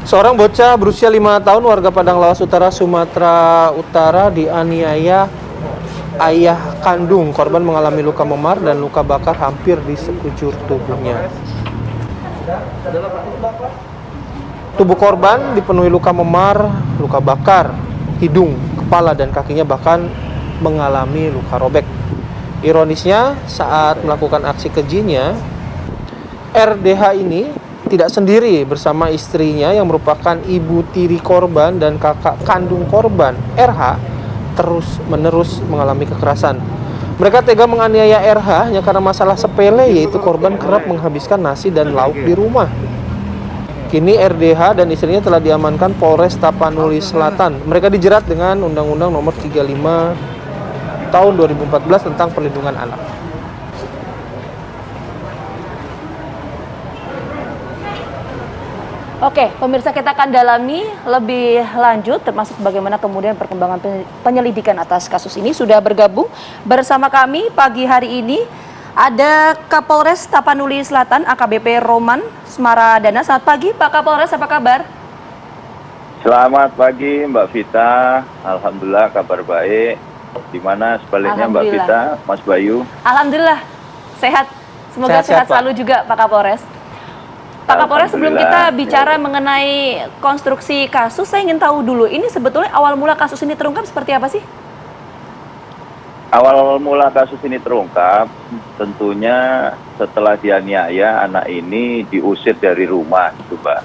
Seorang bocah berusia 5 tahun warga Padang Lawas Utara, Sumatera Utara dianiaya ayah kandung. Korban mengalami luka memar dan luka bakar hampir di sekujur tubuhnya. Tubuh korban dipenuhi luka memar, luka bakar, hidung, kepala, dan kakinya bahkan mengalami luka robek. Ironisnya, saat melakukan aksi kejinya, RDH ini tidak sendiri bersama istrinya yang merupakan ibu tiri korban dan kakak kandung korban. RH terus-menerus mengalami kekerasan. Mereka tega menganiaya RH hanya karena masalah sepele, yaitu korban kerap menghabiskan nasi dan lauk di rumah. Kini RDH dan istrinya telah diamankan Polres Tapanuli Selatan. Mereka dijerat dengan Undang-Undang Nomor 35 Tahun 2014 tentang Perlindungan Anak. Oke, pemirsa, kita akan dalami lebih lanjut termasuk bagaimana kemudian perkembangan penyelidikan atas kasus ini. Sudah bergabung bersama kami pagi hari ini ada Kapolres Tapanuli Selatan AKBP Roman Smaradana. Selamat pagi Pak Kapolres, apa kabar? Selamat pagi Mbak Vita, alhamdulillah kabar baik. Gimana sebaliknya Mbak Vita, Mas Bayu? Alhamdulillah sehat, semoga sehat selalu juga Pak Kapolres. Pak Kapolres, sebelum kita bicara mengenai konstruksi kasus, saya ingin tahu dulu, ini sebetulnya awal mula kasus ini terungkap seperti apa sih? Awal mula kasus ini terungkap, tentunya setelah dianiaya anak ini diusir dari rumah, gitu Mbak.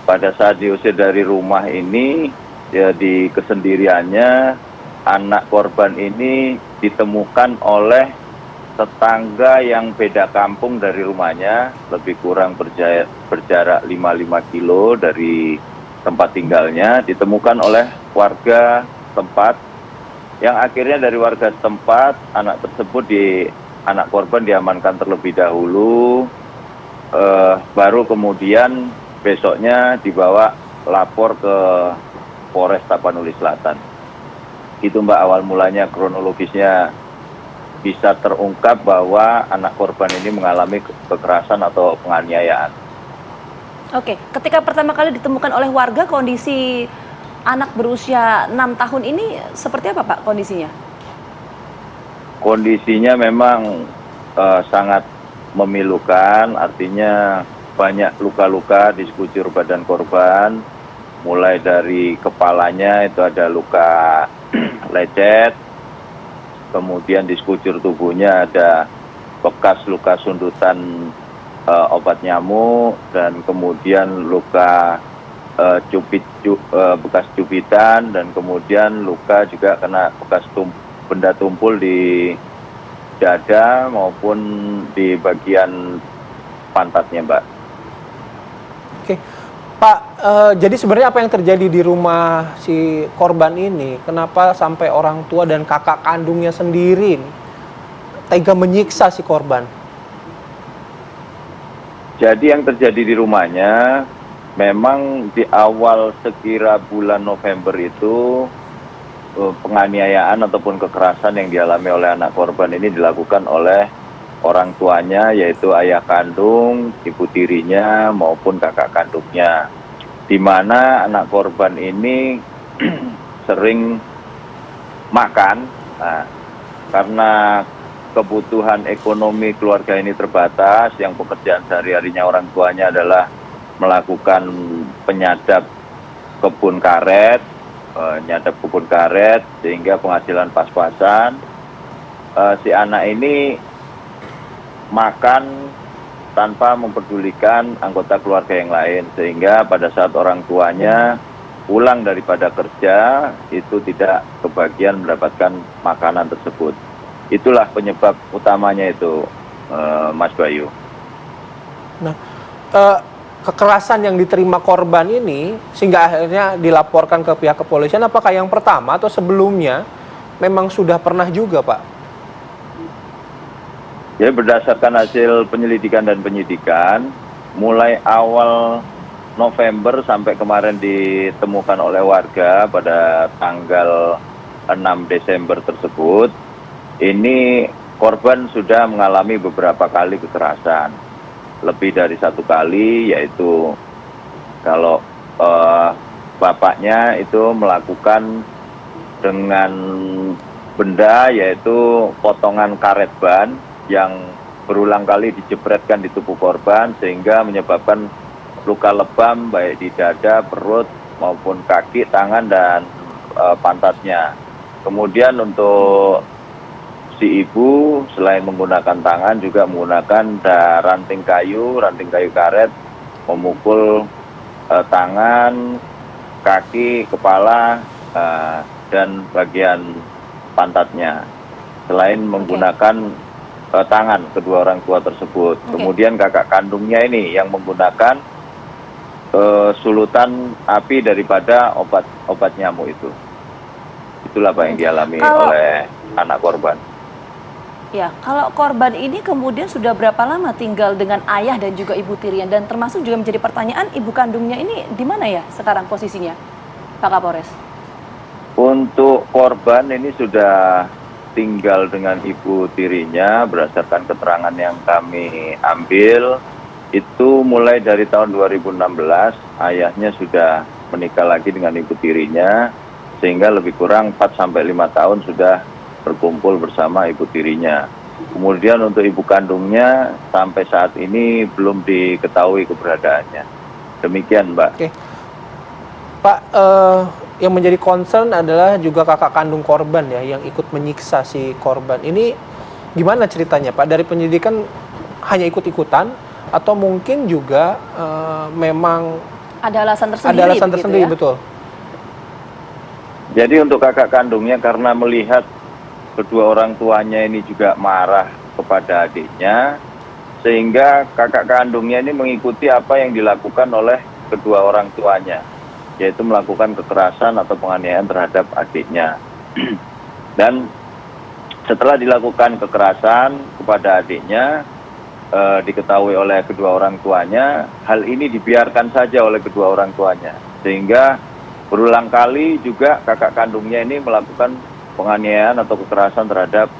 Pada saat diusir dari rumah ini, ya di kesendiriannya, anak korban ini ditemukan oleh tetangga yang beda kampung dari rumahnya, lebih kurang berjarak 55 kilo dari tempat tinggalnya, ditemukan oleh warga tempat, yang akhirnya dari warga setempat, anak korban diamankan terlebih dahulu, baru kemudian besoknya dibawa lapor ke Polres Tapanuli Selatan. Itu Mbak awal mulanya, kronologisnya bisa terungkap bahwa anak korban ini mengalami kekerasan atau penganiayaan. Oke, ketika pertama kali ditemukan oleh warga, kondisi anak berusia 6 tahun ini seperti apa Pak kondisinya? Kondisinya memang sangat memilukan, artinya banyak luka-luka di sekujur badan korban, mulai dari kepalanya itu ada luka lecet, kemudian di sekujur tubuhnya ada bekas luka sundutan obat nyamuk, dan kemudian luka bekas cubitan, dan kemudian luka juga kena bekas benda tumpul di dada maupun di bagian pantatnya, Mbak. Oke, Pak, jadi sebenarnya apa yang terjadi di rumah si korban ini? Kenapa sampai orang tua dan kakak kandungnya sendiri tega menyiksa si korban? Jadi yang terjadi di rumahnya, memang di awal sekira bulan November itu, penganiayaan ataupun kekerasan yang dialami oleh anak korban ini dilakukan oleh orang tuanya, yaitu ayah kandung, ibu tirinya, maupun kakak kandungnya. Di mana anak korban ini sering makan, karena kebutuhan ekonomi keluarga ini terbatas, yang pekerjaan sehari-harinya orang tuanya adalah melakukan penyadap kebun karet, sehingga penghasilan pas-pasan. Si anak ini makan tanpa mempedulikan anggota keluarga yang lain, sehingga pada saat orang tuanya pulang daripada kerja itu tidak kebagian mendapatkan makanan tersebut. Itulah penyebab utamanya itu, Mas Bayu. Nah, kekerasan yang diterima korban ini sehingga akhirnya dilaporkan ke pihak kepolisian, apakah yang pertama atau sebelumnya memang sudah pernah juga, Pak? Jadi berdasarkan hasil penyelidikan dan penyidikan, mulai awal November sampai kemarin ditemukan oleh warga pada tanggal 6 Desember tersebut, ini korban sudah mengalami beberapa kali kekerasan. Lebih dari satu kali, yaitu kalau bapaknya itu melakukan dengan benda yaitu potongan karet ban yang berulang kali dijepretkan di tubuh korban sehingga menyebabkan luka lebam baik di dada, perut maupun kaki, tangan dan pantatnya. Kemudian untuk si ibu selain menggunakan tangan juga menggunakan ranting kayu karet memukul tangan, kaki, kepala dan bagian pantatnya. Selain menggunakan tangan kedua orang tua tersebut. Kemudian kakak kandungnya ini yang menggunakan sulutan api daripada obat nyamuk itu. Itulah apa yang dialami oleh anak korban. Ya, kalau korban ini kemudian sudah berapa lama tinggal dengan ayah dan juga ibu tirinya, dan termasuk juga menjadi pertanyaan ibu kandungnya ini di mana ya sekarang posisinya, Pak Kapolres? Untuk korban ini sudah tinggal dengan ibu tirinya berdasarkan keterangan yang kami ambil itu mulai dari tahun 2016 ayahnya sudah menikah lagi dengan ibu tirinya sehingga lebih kurang 4-5 tahun sudah berkumpul bersama ibu tirinya. Kemudian untuk ibu kandungnya sampai saat ini belum diketahui keberadaannya. Demikian, Mbak. Oke. Pak, yang menjadi concern adalah juga kakak kandung korban ya, yang ikut menyiksa si korban. Ini gimana ceritanya, Pak? Dari penyelidikan hanya ikut-ikutan atau mungkin juga memang ada alasan tersendiri? Ada alasan tersendiri, ya? Betul. Jadi untuk kakak kandungnya karena melihat kedua orang tuanya ini juga marah kepada adiknya, sehingga kakak kandungnya ini mengikuti apa yang dilakukan oleh kedua orang tuanya, yaitu melakukan kekerasan atau penganiayaan terhadap adiknya. Dan setelah dilakukan kekerasan kepada adiknya, diketahui oleh kedua orang tuanya, hal ini dibiarkan saja oleh kedua orang tuanya, sehingga berulang kali juga kakak kandungnya ini melakukan penganiayaan atau kekerasan terhadap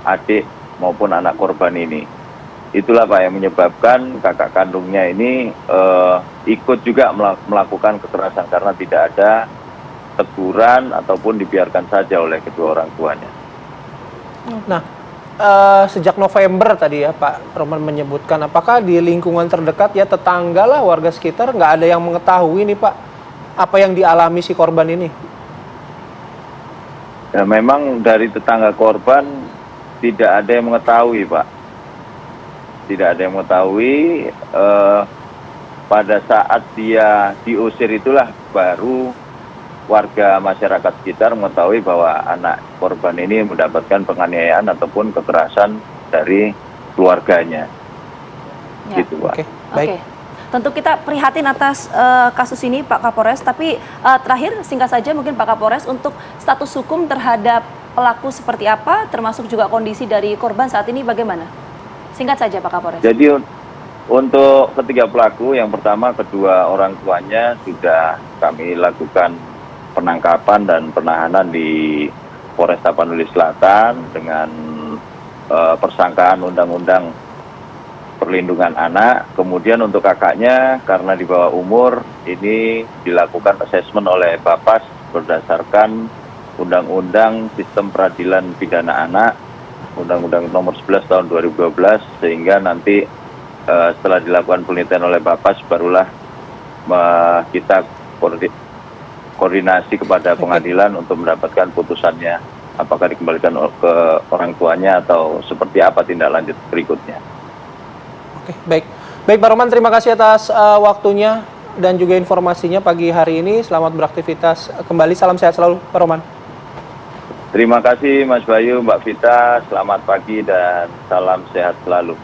adik maupun anak korban ini. Itulah Pak yang menyebabkan kakak kandungnya ini ikut juga melakukan kekerasan karena tidak ada teguran ataupun dibiarkan saja oleh kedua orang tuanya. Nah, sejak November tadi ya Pak Roman menyebutkan, apakah di lingkungan terdekat ya tetangga lah warga sekitar nggak ada yang mengetahui nih Pak apa yang dialami si korban ini? Ya, memang dari tetangga korban tidak ada yang mengetahui, Pak. Tidak ada yang mengetahui. Pada saat dia diusir itulah baru warga masyarakat sekitar mengetahui bahwa anak korban ini mendapatkan penganiayaan ataupun kekerasan dari keluarganya. Ya. Gitu, Pak. Oke, baik. Oke. Tentu kita prihatin atas kasus ini Pak Kapolres, tapi terakhir singkat saja mungkin Pak Kapolres untuk status hukum terhadap pelaku seperti apa, termasuk juga kondisi dari korban saat ini bagaimana? Singkat saja Pak Kapolres. Jadi untuk ketiga pelaku, yang pertama kedua orang tuanya sudah kami lakukan penangkapan dan penahanan di Polres Tapanuli Selatan dengan persangkaan undang-undang perlindungan anak. Kemudian untuk kakaknya karena di bawah umur ini dilakukan asesmen oleh Bapas berdasarkan Undang-Undang Sistem Peradilan Pidana Anak Undang-Undang Nomor 11 Tahun 2012 sehingga nanti setelah dilakukan penelitian oleh Bapas barulah kita koordinasi kepada pengadilan untuk mendapatkan putusannya apakah dikembalikan ke orang tuanya atau seperti apa tindak lanjut berikutnya. Oke, baik. Baik Pak Roman, terima kasih atas waktunya dan juga informasinya pagi hari ini. Selamat beraktivitas kembali. Salam sehat selalu, Pak Roman. Terima kasih Mas Bayu, Mbak Vita. Selamat pagi dan salam sehat selalu.